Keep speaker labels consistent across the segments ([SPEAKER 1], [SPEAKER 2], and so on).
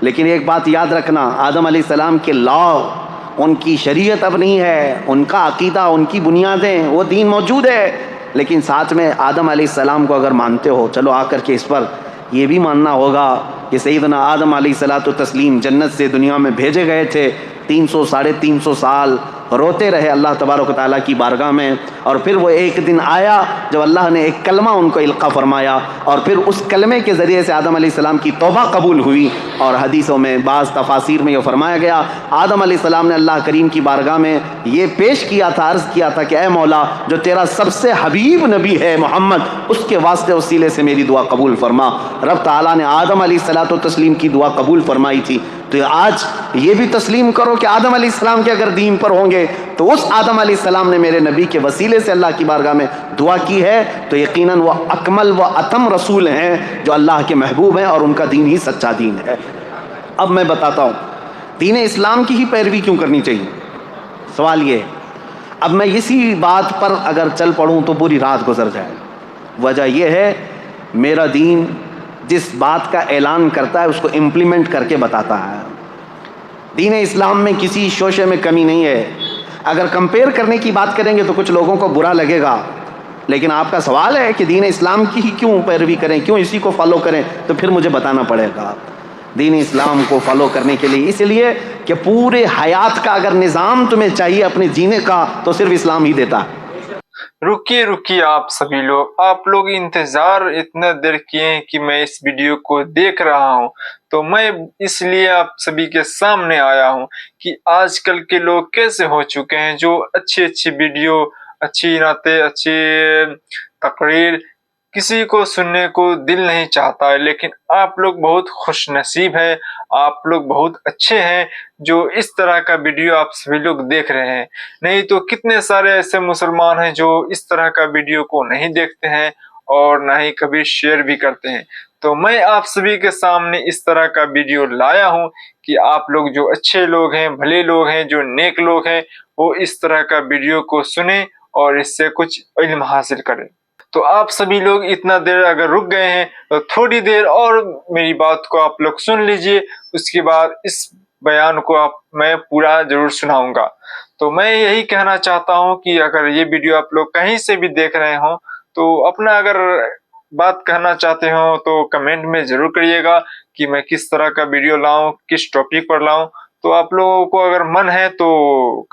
[SPEAKER 1] لیکن ایک بات یاد رکھنا، آدم علیہ السلام کے لا، ان کی شریعت اب نہیں ہے، ان کا عقیدہ، ان کی بنیادیں، وہ دین موجود ہے، لیکن ساتھ میں آدم علیہ السلام کو اگر مانتے ہو، چلو آ کر کے اس پر یہ بھی ماننا ہوگا کہ سیدنا آدم علیہ الصلوۃ والتسلیم جنت سے دنیا میں بھیجے گئے تھے، 300 ساڑھے 300 سال روتے رہے اللہ تبارک و تعالیٰ کی بارگاہ میں، اور پھر وہ ایک دن آیا جب اللہ نے ایک کلمہ ان کو القا فرمایا، اور پھر اس کلمے کے ذریعے سے آدم علیہ السلام کی توبہ قبول ہوئی۔ اور حدیثوں میں بعض تفاسیر میں یہ فرمایا گیا، آدم علیہ السلام نے اللہ کریم کی بارگاہ میں یہ پیش کیا تھا، عرض کیا تھا کہ اے مولا، جو تیرا سب سے حبیب نبی ہے محمد، اس کے واسطے وسیلے سے میری دعا قبول فرما۔ رب تعالیٰ نے آدم علیہ الصلوۃ والتسلیم کی دعا قبول فرمائی تھی۔ تو آج یہ بھی تسلیم کرو کہ آدم علیہ السلام کے اگر دین پر ہوں گے تو اس آدم علیہ السلام نے میرے نبی کے وسیلے سے اللہ کی بارگاہ میں دعا کی ہے، تو یقیناً وہ اکمل و اتم رسول ہیں جو اللہ کے محبوب ہیں، اور ان کا دین ہی سچا دین ہے۔ اب میں بتاتا ہوں دین اسلام کی ہی پیروی کیوں کرنی چاہیے۔ سوال یہ ہے، اب میں اسی بات پر اگر چل پڑوں تو پوری رات گزر جائے۔ وجہ یہ ہے، میرا دین جس بات کا اعلان کرتا ہے اس کو امپلیمنٹ کر کے بتاتا ہے۔ دین اسلام میں کسی شوشے میں کمی نہیں ہے۔ اگر کمپیئر کرنے کی بات کریں گے تو کچھ لوگوں کو برا لگے گا، لیکن آپ کا سوال ہے کہ دین اسلام کی ہی کیوں پیروی کریں، کیوں اسی کو فالو کریں، تو پھر مجھے بتانا پڑے گا دین اسلام کو فالو کرنے کے لیے، اس لیے کہ پورے حیات کا اگر نظام تمہیں چاہیے اپنے جینے کا تو صرف اسلام ہی دیتا ہے۔
[SPEAKER 2] رکیے آپ سبھی لوگ، آپ لوگ انتظار اتنا دیر کیے ہیں کہ میں اس ویڈیو کو دیکھ رہا ہوں، تو میں اس لیے آپ سبھی کے سامنے آیا ہوں کہ آج کل کے لوگ کیسے ہو چکے ہیں، جو اچھی ویڈیو، اچھی نعتیں، اچھی تقریر کسی کو سننے کو دل نہیں چاہتا ہے، لیکن آپ لوگ بہت خوش نصیب ہیں، آپ لوگ بہت اچھے ہیں جو اس طرح کا ویڈیو آپ سبھی لوگ دیکھ رہے ہیں۔ نہیں تو کتنے سارے ایسے مسلمان ہیں جو اس طرح کا ویڈیو کو نہیں دیکھتے ہیں اور نہ ہی کبھی شیئر بھی کرتے ہیں۔ تو میں آپ سبھی کے سامنے اس طرح کا ویڈیو لایا ہوں کہ آپ لوگ جو اچھے لوگ ہیں، بھلے لوگ ہیں، جو نیک لوگ ہیں، وہ اس طرح کا ویڈیو کو سنیں اور اس سے کچھ علم حاصل کریں۔ تو آپ سبھی لوگ اتنا دیر اگر رک گئے ہیں تو تھوڑی دیر اور میری بات کو آپ لوگ سن لیجئے، اس کے بعد اس بیان کو میں پورا ضرور سناؤں گا۔ تو میں یہی کہنا چاہتا ہوں کہ اگر یہ ویڈیو آپ لوگ کہیں سے بھی دیکھ رہے ہوں تو اپنا اگر بات کہنا چاہتے ہوں تو کمنٹ میں ضرور کریے گا کہ میں کس طرح کا ویڈیو لاؤں، کس ٹاپک پر لاؤں۔ تو آپ لوگوں کو اگر من ہے تو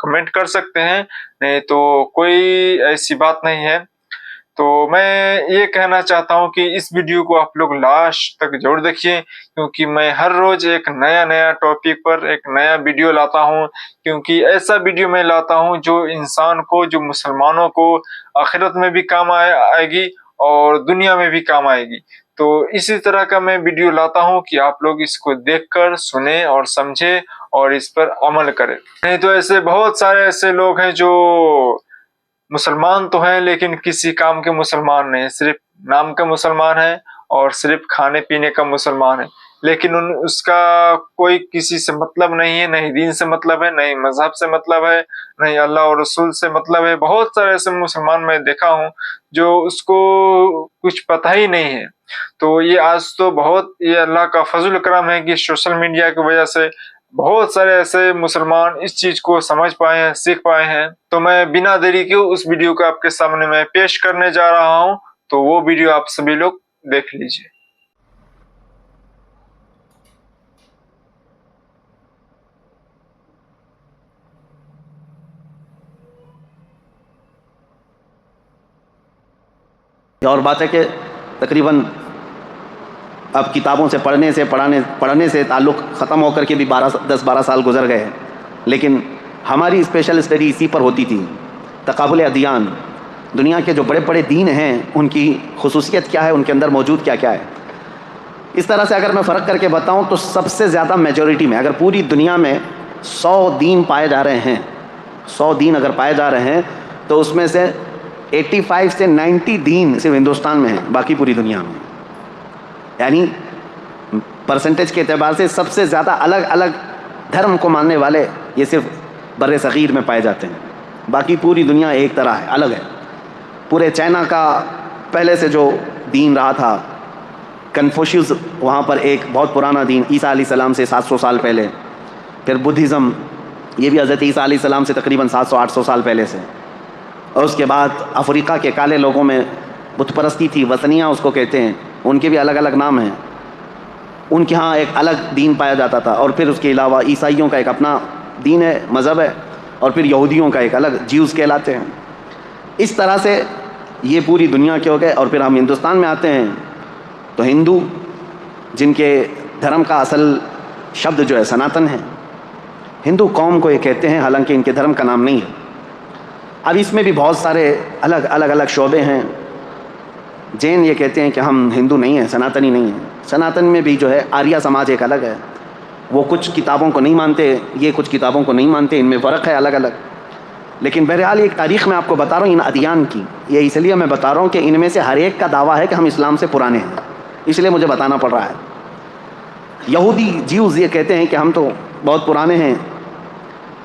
[SPEAKER 2] کمنٹ کر سکتے ہیں، نہیں تو کوئی ایسی بات نہیں ہے۔ تو میں یہ کہنا چاہتا ہوں کہ اس ویڈیو کو آپ لوگ لاسٹ تک ضرور دیکھیے، کیونکہ میں ہر روز ایک نیا ٹاپک پر ایک نیا ویڈیو لاتا ہوں، کیونکہ ایسا ویڈیو میں لاتا ہوں جو انسان کو، جو مسلمانوں کو آخرت میں بھی کام آئے گی اور دنیا میں بھی کام آئے گی۔ تو اسی طرح کا میں ویڈیو لاتا ہوں کہ آپ لوگ اس کو دیکھ کر سنیں اور سمجھیں اور اس پر عمل کریں۔ نہیں تو ایسے بہت سارے ایسے لوگ ہیں جو مسلمان تو ہیں لیکن کسی کام کے مسلمان نہیں، صرف نام کا مسلمان ہے اور صرف کھانے پینے کا مسلمان ہے، لیکن اس کا کوئی کسی سے مطلب نہیں ہے، نہ ہی دین سے مطلب ہے، نہ ہی مذہب سے مطلب ہے، نہ ہی اللہ اور رسول سے مطلب ہے۔ بہت سارے ایسے مسلمان میں دیکھا ہوں جو اس کو کچھ پتہ ہی نہیں ہے۔ تو یہ آج تو بہت یہ اللہ کا فضل و کرم ہے کہ سوشل میڈیا کی وجہ سے بہت سارے ایسے مسلمان اس چیز کو سمجھ پائے ہیں، سیکھ پائے ہیں۔ تو میں بنا دیری کے اس ویڈیو کو آپ کے سامنے میں پیش کرنے جا رہا ہوں، تو وہ ویڈیو آپ سبھی لوگ دیکھ لیجئے۔
[SPEAKER 1] اور بات ہے کہ تقریباً اب کتابوں سے پڑھنے سے تعلق ختم ہو کر کے بھی 10-12 سال گزر گئے ہیں، لیکن ہماری اسپیشل اسٹڈی اسی پر ہوتی تھی، تقابل ادیان، دنیا کے جو بڑے بڑے دین ہیں ان کی خصوصیت کیا ہے، ان کے اندر موجود کیا کیا ہے۔ اس طرح سے اگر میں فرق کر کے بتاؤں تو سب سے زیادہ میجورٹی میں، اگر پوری دنیا میں 100 دین پائے جا رہے ہیں، 100 دین اگر پائے جا رہے ہیں تو اس میں سے 85 سے 90 دین صرف ہندوستان میں ہیں، باقی پوری دنیا میں، یعنی پرسنٹیج کے اعتبار سے سب سے زیادہ الگ الگ دھرم کو ماننے والے یہ صرف بر صغیر میں پائے جاتے ہیں، باقی پوری دنیا ایک طرح ہے، الگ ہے۔ پورے چائنا کا پہلے سے جو دین رہا تھا کنفوشیوس وہاں پر ایک بہت پرانا دین، عیسیٰ علیہ السلام سے 700 سال پہلے. پھر بدھزم، یہ بھی حضرت عیسیٰ علیہ السلام سے تقریباً 700-800 سال پہلے سے. اور اس کے بعد افریقہ کے کالے لوگوں میں بت پرستی تھی، وثنیہ اس کو کہتے ہیں، ان کے بھی الگ الگ نام ہیں. ان کے ہاں ایک الگ دین پایا جاتا تھا. اور پھر اس کے علاوہ عیسائیوں کا ایک اپنا دین ہے، مذہب ہے، اور پھر یہودیوں کا ایک الگ، جیوز کہلاتے ہیں. اس طرح سے یہ پوری دنیا کے ہو گئے. اور پھر ہم ہندوستان میں آتے ہیں تو ہندو، جن کے دھرم کا اصل شبد جو ہے سناتن ہے، ہندو قوم کو یہ کہتے ہیں، حالانکہ ان کے دھرم کا نام نہیں ہے. اب اس میں بھی بہت سارے الگ شعبے ہیں. جین یہ کہتے ہیں کہ ہم ہندو نہیں ہیں، سناتنی نہیں ہیں. سناتن میں بھی جو ہے آریہ سماج ایک الگ ہے، وہ کچھ کتابوں کو نہیں مانتے، یہ کچھ کتابوں کو نہیں مانتے، ان میں فرق ہے الگ الگ. لیکن بہرحال ایک تاریخ میں آپ کو بتا رہا ہوں ان ادیان کی. یہ اس لیے میں بتا رہا ہوں کہ ان میں سے ہر ایک کا دعویٰ ہے کہ ہم اسلام سے پرانے ہیں، اس لیے مجھے بتانا پڑ رہا ہے. یہودی، جیوز یہ کہتے ہیں کہ ہم تو بہت پرانے ہیں.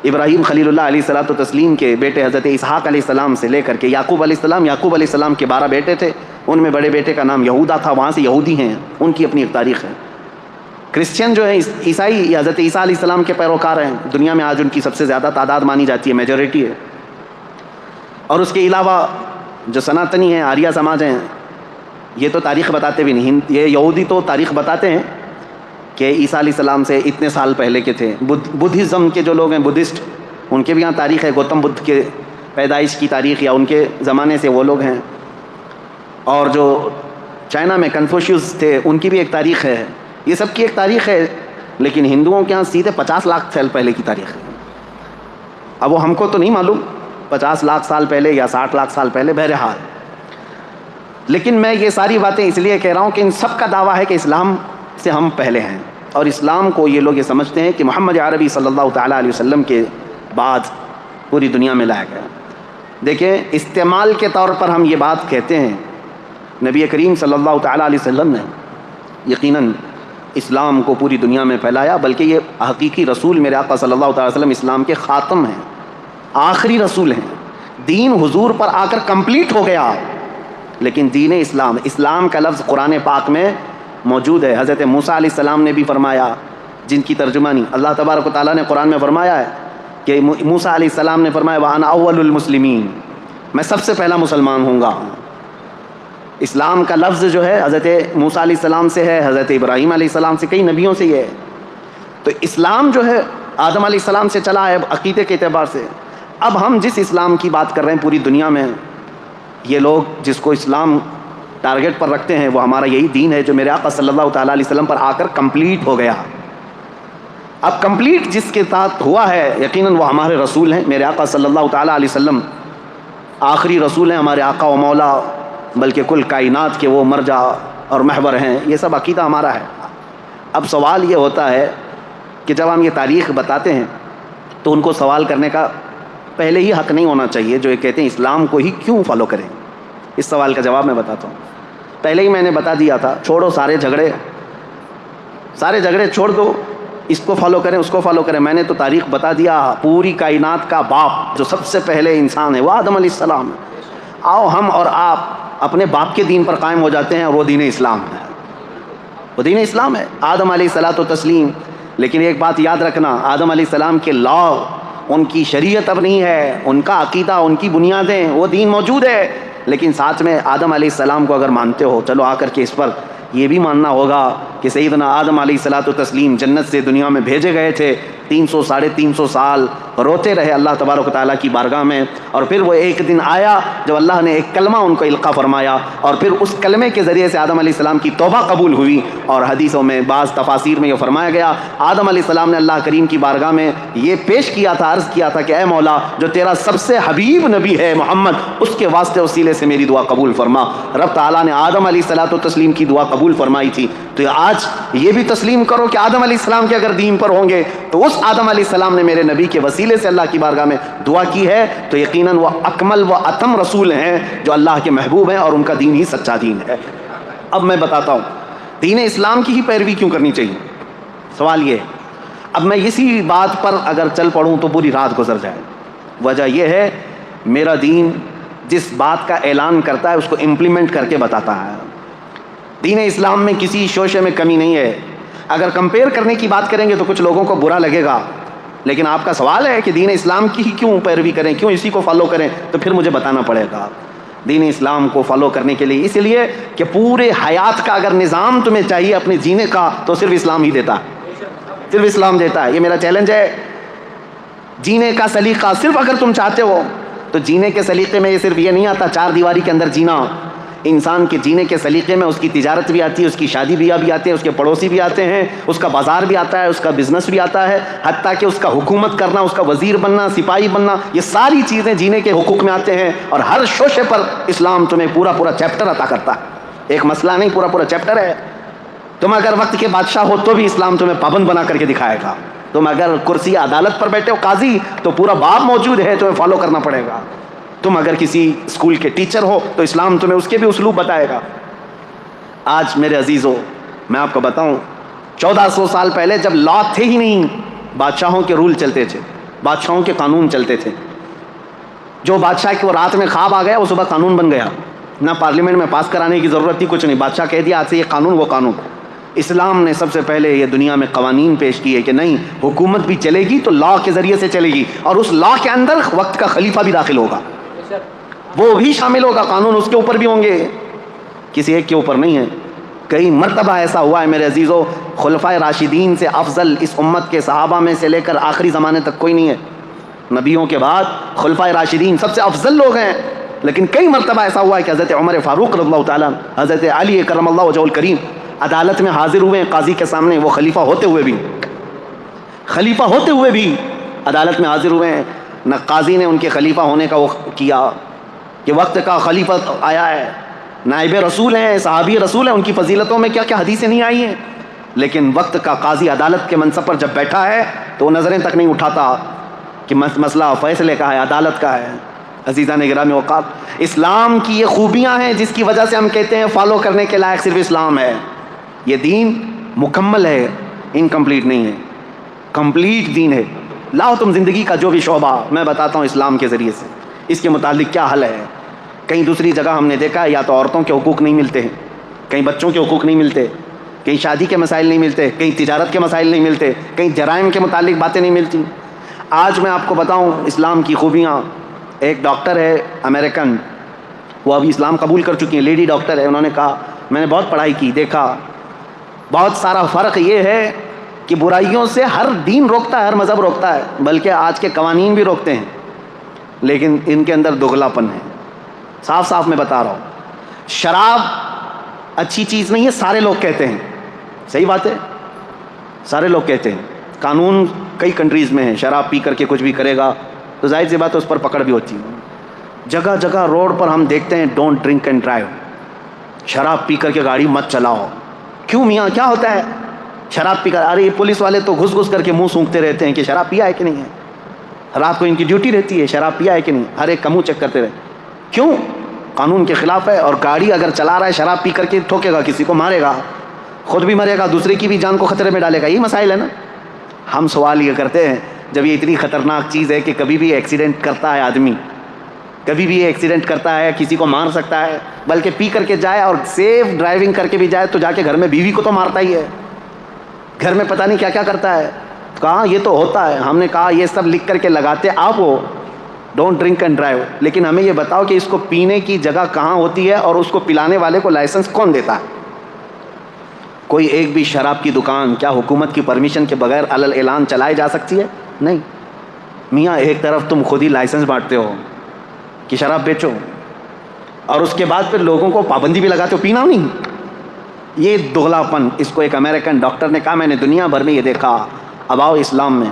[SPEAKER 1] ابراہیم خلیل اللہ علیہ الصلوۃ والتسلیم کے بیٹے حضرت اسحاق علیہ السلام سے لے کر کے یعقوب علیہ السلام کے 12 بیٹے تھے، ان میں بڑے بیٹے کا نام یہودا تھا، وہاں سے یہودی ہیں، ان کی اپنی ایک تاریخ ہے. کرسچین جو ہیں عیسائی، یہ حضرت عیسیٰ علیہ السلام کے پیروکار ہیں، دنیا میں آج ان کی سب سے زیادہ تعداد مانی جاتی ہے، میجورٹی ہے. اور اس کے علاوہ جو سناتنی ہیں، آریہ سماج ہیں، یہ تو تاریخ بتاتے بھی نہیں. یہ یہودی تو تاریخ بتاتے ہیں کہ عیسیٰ علیہ السلام سے اتنے سال پہلے کے تھے. بدھزم کے جو لوگ ہیں، بدھسٹ، ان کے بھی یہاں تاریخ ہے، گوتم بدھ کے پیدائش کی تاریخ یا ان کے زمانے سے وہ لوگ ہیں. اور جو چائنا میں کنفوشیوس تھے، ان کی بھی ایک تاریخ ہے. یہ سب کی ایک تاریخ ہے، لیکن ہندوؤں کے یہاں سیدھے 50 لاکھ سال پہلے کی تاریخ ہے. اب وہ ہم کو تو نہیں معلوم 50 لاکھ سال پہلے یا 60 لاکھ سال پہلے، بہرحال. لیکن میں یہ ساری باتیں اس لیے کہہ رہا ہوں کہ ان سب کا دعویٰ ہے کہ اسلام سے ہم پہلے ہیں، اور اسلام کو یہ لوگ یہ سمجھتے ہیں کہ محمد عربی صلی اللہ تعالیٰ علیہ وسلم کے بعد پوری دنیا میں لایا گیا. دیکھیں، استعمال کے طور پر ہم یہ بات کہتے ہیں، نبی کریم صلی اللہ تعالیٰ علیہ وسلم نے یقیناً اسلام کو پوری دنیا میں پھیلایا، بلکہ یہ حقیقی رسول میرے آقا صلی اللہ تعالیٰ علیہ وسلم اسلام کے خاتم ہیں، آخری رسول ہیں. دین حضور پر آ کر کمپلیٹ ہو گیا، لیکن دین اسلام کا لفظ قرآن پاک میں موجود ہے. حضرت موسیٰ علیہ السلام نے بھی فرمایا، جن کی ترجمانی اللہ تبارک و تعالیٰ نے قرآن میں فرمایا ہے کہ موسیٰ علیہ السلام نے فرمایا وَأَنَا أَوَّلُ الْمُسْلِمِينَ، میں سب سے پہلا مسلمان ہوں گا. اسلام کا لفظ جو ہے حضرت موسیٰ علیہ السلام سے ہے، حضرت ابراہیم علیہ السلام سے، کئی نبیوں سے یہ ہے. تو اسلام جو ہے آدم علیہ السلام سے چلا ہے عقیدے کے اعتبار سے. اب ہم جس اسلام کی بات کر رہے ہیں پوری دنیا میں، یہ لوگ جس کو اسلام ٹارگٹ پر رکھتے ہیں، وہ ہمارا یہی دین ہے جو میرے آقا صلی اللہ تعالیٰ علیہ وسلم پر آ کر کمپلیٹ ہو گیا. اب کمپلیٹ جس کے ساتھ ہوا ہے، یقیناً وہ ہمارے رسول ہیں. میرے آقا صلی اللہ تعالیٰ علیہ وسلم آخری رسول ہیں، ہمارے آقا و مولا، بلکہ کل کائنات کے وہ مرجع اور محور ہیں. یہ سب عقیدہ ہمارا ہے. اب سوال یہ ہوتا ہے کہ جب ہم یہ تاریخ بتاتے ہیں تو ان کو سوال کرنے کا پہلے ہی حق نہیں ہونا چاہیے، جو یہ کہتے ہیں اسلام کو ہی کیوں فالو کریں. اس سوال کا جواب میں بتاتا ہوں. پہلے ہی میں نے بتا دیا تھا، چھوڑو سارے جھگڑے چھوڑ دو، اس کو فالو کریں اس کو فالو کریں. میں نے تو تاریخ بتا دیا، پوری کائنات کا باپ جو سب سے پہلے انسان ہے وہ آدم علیہ السلام ہے. آؤ ہم اور آپ اپنے باپ کے دین پر قائم ہو جاتے ہیں، اور وہ دین اسلام ہے، وہ دین اسلام ہے، آدم علیہ الصلوۃ والتسلیم. لیکن ایک بات یاد رکھنا، آدم علیہ السلام کے لا، ان کی شریعت اب نہیں ہے، ان کا عقیدہ، ان کی بنیادیں، وہ دین موجود ہے. لیکن ساتھ میں آدم علیہ السلام کو اگر مانتے ہو، چلو آ کر کے اس پر یہ بھی ماننا ہوگا کہ سیدنا آدم علیہ الصلوۃ والتسلیم جنت سے دنیا میں بھیجے گئے تھے، 300-350 سال روتے رہے اللہ تبارک و تعالیٰ کی بارگاہ میں، اور پھر وہ ایک دن آیا جب اللہ نے ایک کلمہ ان کو القا فرمایا، اور پھر اس کلمے کے ذریعے سے آدم علیہ السلام کی توبہ قبول ہوئی. اور حدیثوں میں بعض تفاسیر میں یہ فرمایا گیا، آدم علیہ السلام نے اللہ کریم کی بارگاہ میں یہ پیش کیا تھا، عرض کیا تھا کہ اے مولا، جو تیرا سب سے حبیب نبی ہے محمد، اس کے واسطے وسیلے سے میری دعا قبول فرما. رب تعالیٰ نے آدم علیہ الصلوۃ والتسلیم کی دعا قبول فرمائی تھی. تو آج یہ بھی تسلیم کرو کہ آدم علیہ السلام کے اگر دین پر ہوں گے تو اس آدم علیہ السلام نے میرے نبی کے وسیلے سے اللہ کی بارگاہ میں دعا کی ہے، تو یقیناً وہ اکمل و اتم رسول ہیں جو اللہ کے محبوب ہیں، اور ان کا دین ہی سچا دین ہے. اب میں بتاتا ہوں دین اسلام کی ہی پیروی کیوں کرنی چاہیے. سوال یہ ہے، اب میں اسی بات پر اگر چل پڑوں تو پوری رات گزر جائے. وجہ یہ ہے، میرا دین جس بات کا اعلان کرتا ہے اس کو امپلیمنٹ کر کے بتاتا ہے. دین اسلام میں کسی شوشے میں کمی نہیں ہے. اگر کمپیئر کرنے کی بات کریں گے تو کچھ لوگوں کو برا لگے گا, لیکن آپ کا سوال ہے کہ دین اسلام کی کیوں پیروی کریں, کیوں اسی کو فالو کریں, تو پھر مجھے بتانا پڑے گا. دین اسلام کو فالو کرنے کے لیے اس لیے کہ پورے حیات کا اگر نظام تمہیں چاہیے اپنے جینے کا تو صرف اسلام ہی دیتا ہے, صرف اسلام دیتا ہے. یہ میرا چیلنج ہے. جینے کا سلیقہ صرف اگر تم چاہتے ہو تو جینے کے سلیقے میں یہ صرف یہ نہیں آتا چار دیواری کے اندر جینا. انسان کے جینے کے سلیقے میں اس کی تجارت بھی آتی ہے, اس کی شادی بیاہ بھی آتے ہیں, اس کے پڑوسی بھی آتے ہیں, اس کا بازار بھی آتا ہے, اس کا بزنس بھی آتا ہے, حتیٰ کہ اس کا حکومت کرنا, اس کا وزیر بننا, سپاہی بننا, یہ ساری چیزیں جینے کے حقوق میں آتے ہیں. اور ہر شوشے پر اسلام تمہیں پورا پورا چیپٹر عطا کرتا ہے. ایک مسئلہ نہیں, پورا پورا چیپٹر ہے. تم اگر وقت کے بادشاہ ہو تو بھی اسلام تمہیں پابند بنا کر کے دکھائے گا. تم اگر کرسی عدالت پر بیٹھے ہو قاضی تو پورا باب موجود ہے, تمہیں فالو کرنا پڑے گا. تم اگر کسی اسکول کے ٹیچر ہو تو اسلام تمہیں اس کے بھی اسلوب بتائے گا. آج میرے عزیزو میں آپ کو بتاؤں 1400 سال پہلے جب لا تھے ہی نہیں, بادشاہوں کے رول چلتے تھے, بادشاہوں کے قانون چلتے تھے. جو بادشاہ کو رات میں خواب آ گیا وہ صبح قانون بن گیا, نہ پارلیمنٹ میں پاس کرانے کی ضرورت تھی, کچھ نہیں, بادشاہ کہہ دیا آج سے یہ قانون وہ قانون. اسلام نے سب سے پہلے یہ دنیا میں قوانین پیش کیے کہ نہیں, حکومت بھی چلے گی تو لا کے ذریعے سے چلے گی, اور اس لا کے اندر وقت کا خلیفہ بھی داخل ہوگا, وہ بھی شامل ہوگا, قانون اس کے اوپر بھی ہوں گے, کسی ایک کے اوپر نہیں ہے. کئی مرتبہ ایسا ہوا ہے میرے عزیزو, خلفائے راشدین سے افضل اس امت کے صحابہ میں سے لے کر آخری زمانے تک کوئی نہیں ہے. نبیوں کے بعد خلفائے راشدین سب سے افضل لوگ ہیں, لیکن کئی مرتبہ ایسا ہوا ہے کہ حضرت عمر فاروق رضی اللہ تعالیٰ, حضرت علی کرم اللہ وجہہ الکریم عدالت میں حاضر ہوئے ہیں قاضی کے سامنے, وہ خلیفہ ہوتے ہوئے بھی عدالت میں حاضر ہوئے ہیں. نہ قاضی نے ان کے خلیفہ ہونے کا وہ کیا کہ وقت کا خلیفہ آیا ہے, نائب رسول ہیں, صحابی رسول ہیں, ان کی فضیلتوں میں کیا کیا حدیثیں نہیں آئی ہیں, لیکن وقت کا قاضی عدالت کے منصب پر جب بیٹھا ہے تو وہ نظریں تک نہیں اٹھاتا کہ مسئلہ فیصلے کا ہے, عدالت کا ہے. عزیزان گرامی اوقات, اسلام کی یہ خوبیاں ہیں جس کی وجہ سے ہم کہتے ہیں فالو کرنے کے لائق صرف اسلام ہے. یہ دین مکمل ہے, انکمپلیٹ نہیں ہے, کمپلیٹ دین ہے. لاؤ تم زندگی کا جو بھی شعبہ, میں بتاتا ہوں اسلام کے ذریعے سے اس کے متعلق کیا حل ہے. کہیں دوسری جگہ ہم نے دیکھا ہے یا تو عورتوں کے حقوق نہیں ملتے ہیں, کہیں بچوں کے حقوق نہیں ملتے, کہیں شادی کے مسائل نہیں ملتے, کہیں تجارت کے مسائل نہیں ملتے, کہیں جرائم کے متعلق باتیں نہیں ملتی. آج میں آپ کو بتاؤں اسلام کی خوبیاں. ایک ڈاکٹر ہے امریکن, وہ ابھی اسلام قبول کر چکی ہیں, لیڈی ڈاکٹر ہے. انہوں نے کہا میں نے بہت پڑھائی کی, دیکھا بہت سارا فرق یہ ہے کہ برائیوں سے ہر دین روکتا ہے, ہر مذہب روکتا ہے, بلکہ آج کے قوانین بھی روکتے ہیں, لیکن ان کے اندر دگلاپن ہے. صاف صاف میں بتا رہا ہوں, شراب اچھی چیز نہیں ہے, سارے لوگ کہتے ہیں, صحیح بات ہے, سارے لوگ کہتے ہیں. قانون کئی کنٹریز میں ہے, شراب پی کر کے کچھ بھی کرے گا تو ظاہر سی بات ہے اس پر پکڑ بھی ہوتی ہے. جگہ جگہ روڈ پر ہم دیکھتے ہیں ڈونٹ ڈرنک اینڈ ڈرائیو, شراب پی کر کے گاڑی مت چلاؤ. کیوں میاں, کیا ہوتا ہے شراب پی کر؟ ارے یہ پولیس والے تو گھس گھس کر کے منہ سونکھتے رہتے ہیں کہ شراب پیا ہے کہ نہیں ہے, رات کو ان کی ڈیوٹی رہتی ہے شراب پیا ہے کہ نہیں, ہر ایک کا منہ چیک کرتے رہے. کیوں؟ قانون کے خلاف ہے, اور گاڑی اگر چلا رہا ہے شراب پی کر کے ٹھوکے گا, کسی کو مارے گا, خود بھی مرے گا, دوسرے کی بھی جان کو خطرے میں ڈالے گا. یہ مسائل ہے نا. ہم سوال یہ کرتے ہیں جب یہ اتنی خطرناک چیز ہے کہ کبھی بھی ایکسیڈنٹ کرتا ہے آدمی, کبھی بھی ایکسیڈنٹ کرتا ہے, کسی کو مار سکتا ہے, بلکہ پی کر کے جائے اور سیف ڈرائیونگ کر کے بھی جائے تو جا کے گھر میں بیوی کو تو مارتا ہی ہے, گھر میں پتہ نہیں کیا کیا کرتا ہے. کہاں یہ تو ہوتا ہے. ہم نے کہا یہ سب لکھ کر کے لگاتے آپ ہو ڈونٹ ڈرنک اینڈ ڈرائیو, لیکن ہمیں یہ بتاؤ کہ اس کو پینے کی جگہ کہاں ہوتی ہے اور اس کو پلانے والے کو لائسنس کون دیتا ہے؟ کوئی ایک بھی شراب کی دکان کیا حکومت کی پرمیشن کے بغیر علل اعلان چلائی جا سکتی ہے؟ نہیں. میاں ایک طرف تم خود ہی لائسنس بانٹتے ہو کہ شراب بیچو, اور اس کے بعد پھر لوگوں کو پابندی بھی لگاتے ہو پینا نہیں. یہ دگلاپن, اس کو ایک امریکن ڈاکٹر نے کہا میں نے دنیا بھر میں یہ دیکھا. اب آؤ اسلام میں,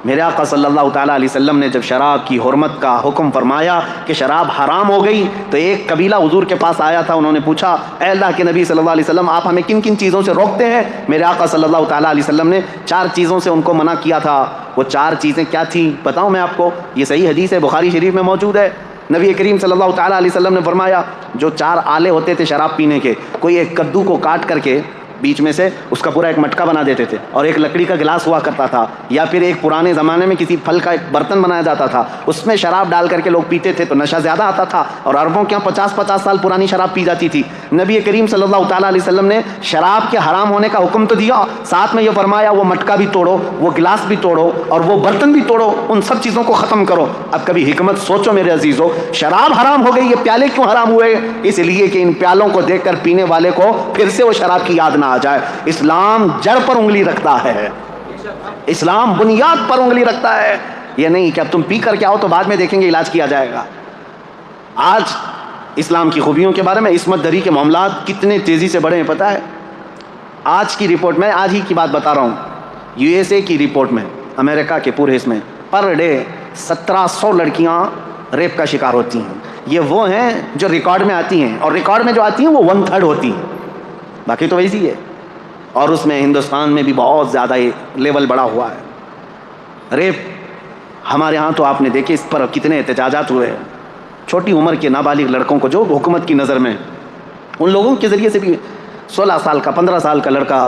[SPEAKER 1] میرے آقا صلی اللہ تعالیٰ علیہ وسلم نے جب شراب کی حرمت کا حکم فرمایا کہ شراب حرام ہو گئی تو ایک قبیلہ حضور کے پاس آیا تھا. انہوں نے پوچھا اے اللہ کے نبی صلی اللہ علیہ وسلم آپ ہمیں کن کن چیزوں سے روکتے ہیں؟ میرے آقا صلی اللہ تعالیٰ علیہ وسلم نے 4 چیزوں سے ان کو منع کیا تھا. وہ 4 چیزیں کیا تھیں بتاؤں میں آپ کو, یہ صحیح حدیث ہے, بخاری شریف میں موجود ہے. نبی کریم صلی اللہ تعالیٰ علیہ وسلم نے فرمایا جو 4 آلے ہوتے تھے شراب پینے کے, کوئی ایک کدو کو کاٹ کر کے بیچ میں سے اس کا پورا ایک مٹکا بنا دیتے تھے اور ایک لکڑی کا گلاس ہوا کرتا تھا، یا پھر ایک پرانے زمانے میں کسی پھل کا ایک برتن بنایا جاتا تھا، اس میں شراب ڈال کر کے لوگ پیتے تھے تو نشہ زیادہ آتا تھا، اور عربوں کے یہاں 50 سال پرانی شراب پی جاتی تھی۔ نبی کریم صلی اللہ تعالیٰ علیہ وسلم نے شراب کے حرام ہونے کا حکم تو دیا، ساتھ میں یہ فرمایا وہ مٹکا بھی توڑو، وہ گلاس بھی توڑو، اور وہ برتن بھی توڑو، ان سب چیزوں کو ختم کرو۔ اب کبھی حکمت سوچو میرے عزیزو، شراب حرام ہو گئی، یہ پیالے کیوں حرام ہوئے؟ اس لیے کہ ان پیالوں کو دیکھ کر پینے والے کو پھر سے وہ شراب کی یاد نہ آ جائے۔ اسلام جڑ پر انگلی رکھتا ہے، اسلام بنیاد پر انگلی رکھتا ہے، یہ نہیں کہ اب تم پی کر کے آؤ تو بعد میں دیکھیں گے علاج کیا جائے گا۔ آج اسلام کی خوبیوں کے بارے میں عصمت دری کے معاملات کتنے تیزی سے بڑھے ہیں پتہ ہے؟ آج کی رپورٹ میں آج ہی کی بات بتا رہا ہوں، یو ایس اے کی رپورٹ میں، امریکہ کے پورے حصے میں پر ڈے 1700 لڑکیاں ریپ کا شکار ہوتی ہیں۔ یہ وہ ہیں جو ریکارڈ میں آتی ہیں، اور ریکارڈ میں جو آتی ہیں وہ 1/3 ہوتی ہیں، باقی تو ویسی ہے۔ اور اس میں ہندوستان میں بھی بہت زیادہ لیول بڑا ہوا ہے ریپ۔ ہمارے ہاں تو آپ نے دیکھے اس پر کتنے احتجاجات ہوئے، چھوٹی عمر کے نابالغ لڑکوں کو جو حکومت کی نظر میں، ان لوگوں کے ذریعے سے بھی 16 سال کا 15 سال کا لڑکا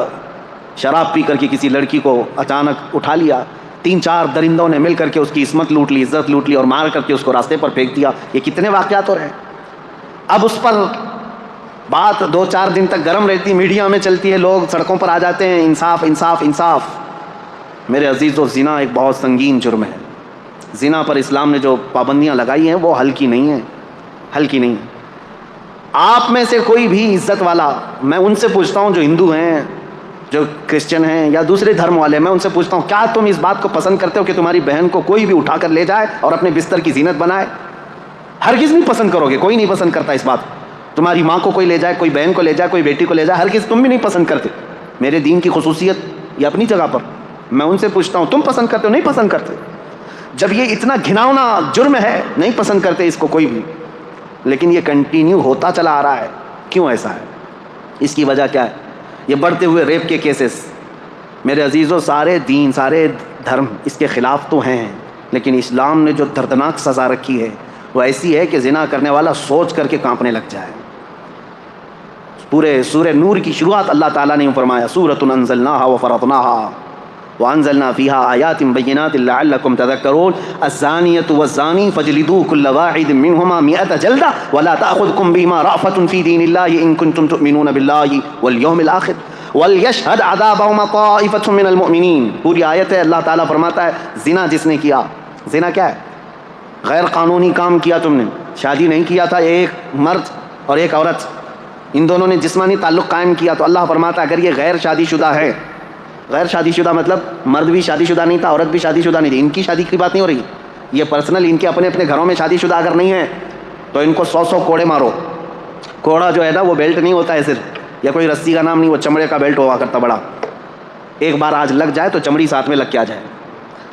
[SPEAKER 1] شراب پی کر کے کسی لڑکی کو اچانک اٹھا لیا، 3-4 درندوں نے مل کر کے اس کی عصمت لوٹ لی، عزت لوٹ لی، اور مار کر کے اس کو راستے پر پھینک دیا۔ یہ کتنے واقعات ہو رہے ہیں۔ اب اس پر بات 2-4 دن تک گرم رہتی، میڈیا میں چلتی ہے، لوگ سڑکوں پر آ جاتے ہیں، انصاف انصاف انصاف۔ میرے عزیزو، زنا ایک بہت سنگین جرم ہے۔ زنا پر اسلام نے جو پابندیاں لگائی ہیں وہ ہلکی نہیں ہیں، ہلکی نہیں ہیں۔ آپ میں سے کوئی بھی عزت والا، میں ان سے پوچھتا ہوں جو ہندو ہیں، جو کرسچن ہیں یا دوسرے دھرم والے، میں ان سے پوچھتا ہوں کیا تم اس بات کو پسند کرتے ہو کہ تمہاری بہن کو کوئی بھی اٹھا کر لے جائے اور اپنے بستر کی زینت بنائے؟ ہرگز نہیں پسند کرو گے، کوئی نہیں پسند کرتا اس بات کو۔ تمہاری ماں کو کوئی لے جائے، کوئی بہن کو لے جائے، کوئی بیٹی کو لے جائے، ہرگز تم بھی نہیں پسند کرتے۔ میرے دین کی خصوصیت یہ اپنی جگہ پر، میں ان سے پوچھتا ہوں تم پسند کرتے ہو؟ نہیں پسند کرتے۔ جب یہ اتنا گھناؤنا جرم ہے، نہیں پسند کرتے اس کو کوئی بھی، لیکن یہ کنٹینیو ہوتا چلا آ رہا ہے۔ کیوں ایسا ہے؟ اس کی وجہ کیا ہے؟ یہ بڑھتے ہوئے ریپ کے کیسز۔ میرے عزیزوں، سارے دین، سارے دھرم اس کے خلاف تو ہیں، لیکن اسلام نے جو دردناک سزا رکھی ہے وہ ایسی ہے کہ زنا کرنے والا سوچ کر کے کانپنے لگ جائے۔ پورے سورہ نور کی شروعات اللہ تعالیٰ نے فرمایا، سورۃ انزلناها وفرضناها وانزلنا فيها آیات بینات لعلکم تذکرون الزانیۃ والزانی فاجلدوا کل واحد منہما 100 جلدہ ولا تأخذکم بہما رأفۃ فی دین اللہ ان کنتم تؤمنون باللہ والیوم الآخر ولیشہد عذابہما طائفۃ من المؤمنین۔ پوری آیت ہے، اللہ تعالیٰ فرماتا ہے زنا جس نے کیا، زنا کیا ہے؟ غیر قانونی کام کیا، تم نے شادی نہیں کیا تھا، ایک مرد اور ایک عورت، ان دونوں نے جسمانی تعلق قائم کیا، تو اللہ فرماتا ہے اگر یہ غیر شادی شدہ ہے، غیر شادی شدہ مطلب مرد بھی شادی شدہ نہیں تھا، عورت بھی شادی شدہ نہیں تھی، ان کی شادی کی بات نہیں ہو رہی، یہ پرسنل ان کے اپنے اپنے گھروں میں شادی شدہ اگر نہیں ہے تو ان کو 100 کوڑے مارو۔ کوڑا جو ہے نا وہ بیلٹ نہیں ہوتا ہے صرف، یا کوئی رسی کا نام نہیں، وہ چمڑے کا بیلٹ ہوا کرتا بڑا، ایک بار آج لگ جائے تو چمڑی ساتھ میں لگ کے آ جائے۔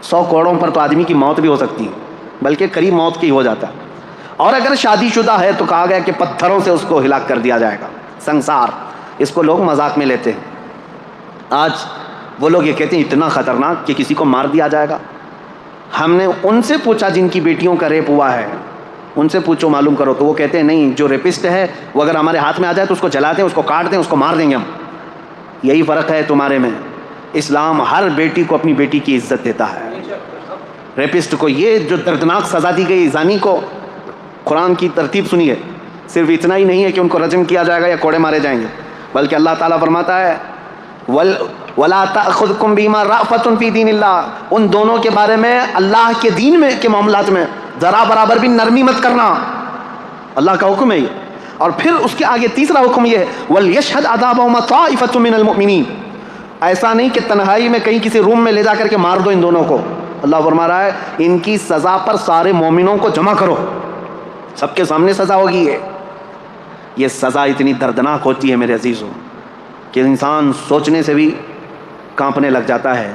[SPEAKER 1] 100 کوڑوں پر تو آدمی کی موت بھی ہو سکتی ہے، بلکہ قریب موت کی ہو جاتا ہے۔ اور اگر شادی شدہ ہے تو کہا گیا کہ پتھروں سے اس کو ہلاک کر دیا جائے گا۔ سنسار، اس کو لوگ مذاق میں لیتے ہیں۔ آج وہ لوگ یہ کہتے ہیں اتنا خطرناک کہ کسی کو مار دیا جائے گا۔ ہم نے ان سے پوچھا جن کی بیٹیوں کا ریپ ہوا ہے، ان سے پوچھو معلوم کرو، تو وہ کہتے ہیں نہیں، جو ریپسٹ ہے وہ اگر ہمارے ہاتھ میں آ جائے تو اس کو جلا دیں، اس کو کاٹ دیں، اس کو مار دیں گے ہم۔ یہی فرق ہے تمہارے میں۔ اسلام ہر بیٹی کو اپنی بیٹی کی عزت دیتا ہے۔ ریپسٹ کو یہ جو دردناک سزا دی گئی، زانی کو، قرآن کی ترتیب سنیے، صرف اتنا ہی نہیں ہے کہ ان کو رجم کیا جائے گا یا کوڑے مارے جائیں گے، بلکہ اللہ تعالیٰ فرماتا ہے وَلَا تَأْخُذْكُمْ بِمَا رَأْفَةٌ فِي دِينِ اللَّهِ، ان دونوں کے بارے میں، اللہ کے دین میں کے معاملات میں ذرا برابر بھی نرمی مت کرنا، اللہ کا حکم ہے یہ۔ اور پھر اس کے آگے تیسرا حکم یہ ہے وَلْيَشْهَدْ عَذَابَهُمَا طَائِفَةٌ مِّنَ الْمُؤْمِنِينَ، ایسا نہیں کہ تنہائی میں کہیں کسی روم میں لے جا کر کے مار دو ان دونوں کو، اللہ فرما رہا ہے ان کی سزا پر سارے مومنوں کو جمع کرو، سب کے سامنے سزا ہوگی۔ یہ سزا اتنی دردناک ہوتی ہے میرے عزیزوں کہ انسان سوچنے سے بھی کانپنے لگ جاتا ہے۔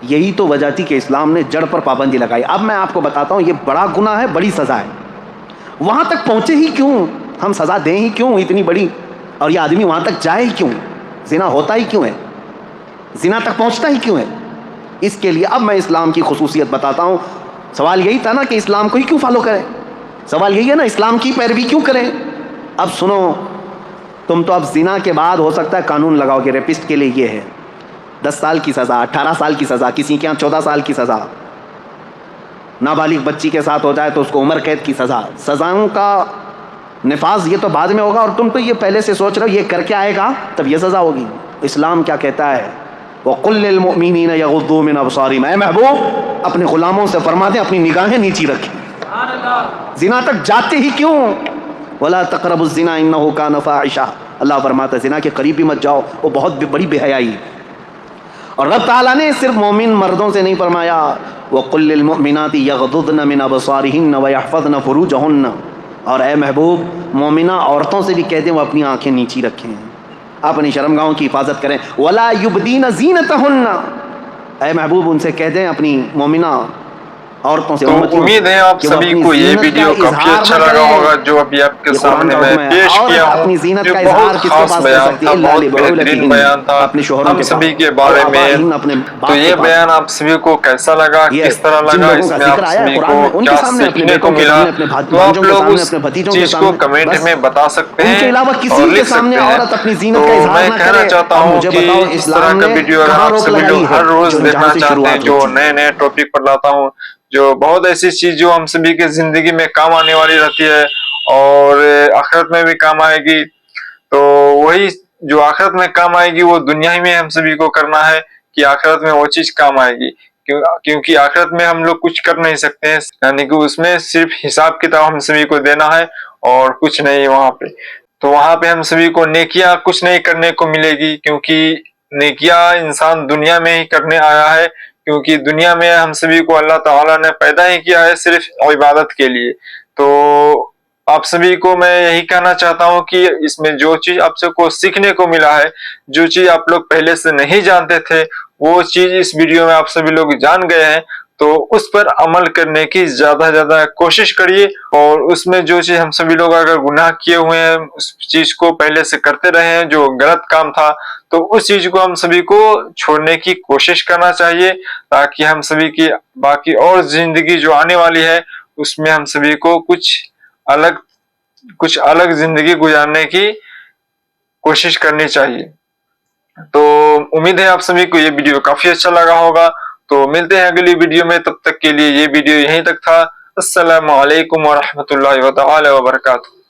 [SPEAKER 1] یہی تو وجہ تھی کہ اسلام نے جڑ پر پابندی لگائی۔ اب میں آپ کو بتاتا ہوں، یہ بڑا گناہ ہے، بڑی سزا ہے، وہاں تک پہنچے ہی کیوں، ہم سزا دیں ہی کیوں اتنی بڑی، اور یہ آدمی وہاں تک جائے ہی کیوں، زنا ہوتا ہی کیوں ہے، زنا تک پہنچتا ہی کیوں ہے؟ اس کے لیے اب میں اسلام کی خصوصیت بتاتا ہوں۔ سوال یہی تھا نا کہ اسلام کو ہی کیوں فالو کریں، سوال یہی ہے نا، اسلام کی پیروی کیوں کریں؟ اب سنو، تم تو اب زنا کے بعد ہو سکتا ہے قانون لگاؤ کہ ریپسٹ کے لیے یہ ہے 10 سال کی سزا، 18 سال کی سزا، کسی کے یہاں 14 سال کی سزا، نابالغ بچی کے ساتھ ہو جائے تو اس کو عمر قید کی سزا۔ سزاؤں کا نفاذ یہ تو بعد میں ہوگا، اور تم تو یہ پہلے سے سوچ رہے ہو یہ کر کے آئے گا تب یہ سزا ہوگی۔ اسلام کیا کہتا ہے؟ وَقُلْ لِلْمُؤْمِنِينَ يَغُضُّوا مِنْ أَبْصَارِهِمْ، اے محبوب اپنے غلاموں سے فرما دیں اپنی نگاہیں نیچی رکھیں۔ زنا تک جاتے ہی کیوں؟ وَلَا تَقْرَبُوا الزِّنَا إِنَّهُ كَانَ فَاحِشَةً، اللہ فرماتا ہے زنا کے قریب بھی مت جاؤ، وہ بہت بڑی بے حیائی۔ اور رب تعالیٰ نے صرف مومن مردوں سے نہیں فرمایا وَقُلْ لِلْمُؤْمِنَاتِ يَغْضُضْنَ مِنْ أَبْصَارِهِنَّ وَيَحْفَظْنَ فُرُوجَهُنَّ، اور اے محبوب مومنہ عورتوں سے بھی کہہ دیں وہ اپنی آنکھیں نیچی رکھیں، اپنی شرمگاہوں کی حفاظت کریں۔ وَلَا يُبْدِينَ زِينَتَهُنَّ، اے محبوب ان سے کہہ دیں اپنی مومنہ عورتوں سے
[SPEAKER 2] تو امید ہے آپ سبھی کو یہ ویڈیو کافی اچھا لگا ہوگا جو ابھی آپ کے سامنے میں پیش کیا ہوں، جو بہت خاص بیان تھا، بہت بہترین بیان تھا ہم سبھی کے بارے میں۔ تو یہ بیان آپ سبھی کو کیسا لگا، کس طرح لگا، اس میں آپ سبھی کو کیا سیکھنے کو ملا، تو آپ لوگ اس چیز کو کمنٹ میں بتا سکتے ہیں اور لکھ سکتے ہیں۔ تو میں کہنا چاہتا ہوں کہ اس طرح کا ویڈیو اگر آپ سبھی لوگ ہر روز دیکھنا چاہتے ہیں، جو نئے نئے ٹاپک پر لاتا ہوں، جو بہت ایسی چیز جو ہم سبھی کے زندگی میں کام آنے والی رہتی ہے اور آخرت میں بھی کام آئے گی، تو وہی جو آخرت میں کام آئے گی وہ دنیا ہی میں ہم سبھی کو کرنا ہے کہ آخرت میں وہ چیز کام آئے گی، کیونکہ آخرت میں ہم لوگ کچھ کر نہیں سکتے ہیں، یعنی کہ اس میں صرف حساب کتاب ہم سبھی کو دینا ہے اور کچھ نہیں وہاں پہ۔ تو وہاں پہ ہم سبھی کو نیکیاں کچھ نہیں کرنے کو ملے گی، کیونکہ نیکیاں انسان دنیا میں ہی کرنے آیا ہے، کیونکہ دنیا میں ہم سبھی کو اللہ تعالیٰ نے پیدا ہی کیا ہے صرف عبادت کے لیے۔ تو آپ سبھی کو میں یہی کہنا چاہتا ہوں کہ اس میں جو چیز آپ سب کو سیکھنے کو ملا ہے، جو چیز آپ لوگ پہلے سے نہیں جانتے تھے، وہ چیز اس ویڈیو میں آپ سبھی لوگ جان گئے ہیں، تو اس پر عمل کرنے کی زیادہ سے زیادہ کوشش کریے، اور اس میں جو چیز ہم سبھی لوگ اگر گناہ کیے ہوئے ہیں اس چیز کو پہلے سے کرتے رہے ہیں جو غلط کام تھا، تو اس چیز کو ہم سبھی کو چھوڑنے کی کوشش کرنا چاہیے، تاکہ ہم سبھی کی باقی اور زندگی جو آنے والی ہے اس میں ہم سبھی کو کچھ الگ زندگی گزارنے کی کوشش کرنی چاہیے۔ تو امید ہے آپ سبھی کو یہ ویڈیو کافی اچھا لگا ہوگا، تو ملتے ہیں اگلی ویڈیو میں، تب تک کے لیے یہ ویڈیو یہیں تک تھا۔ السلام علیکم ورحمۃ اللہ وبرکاتہ۔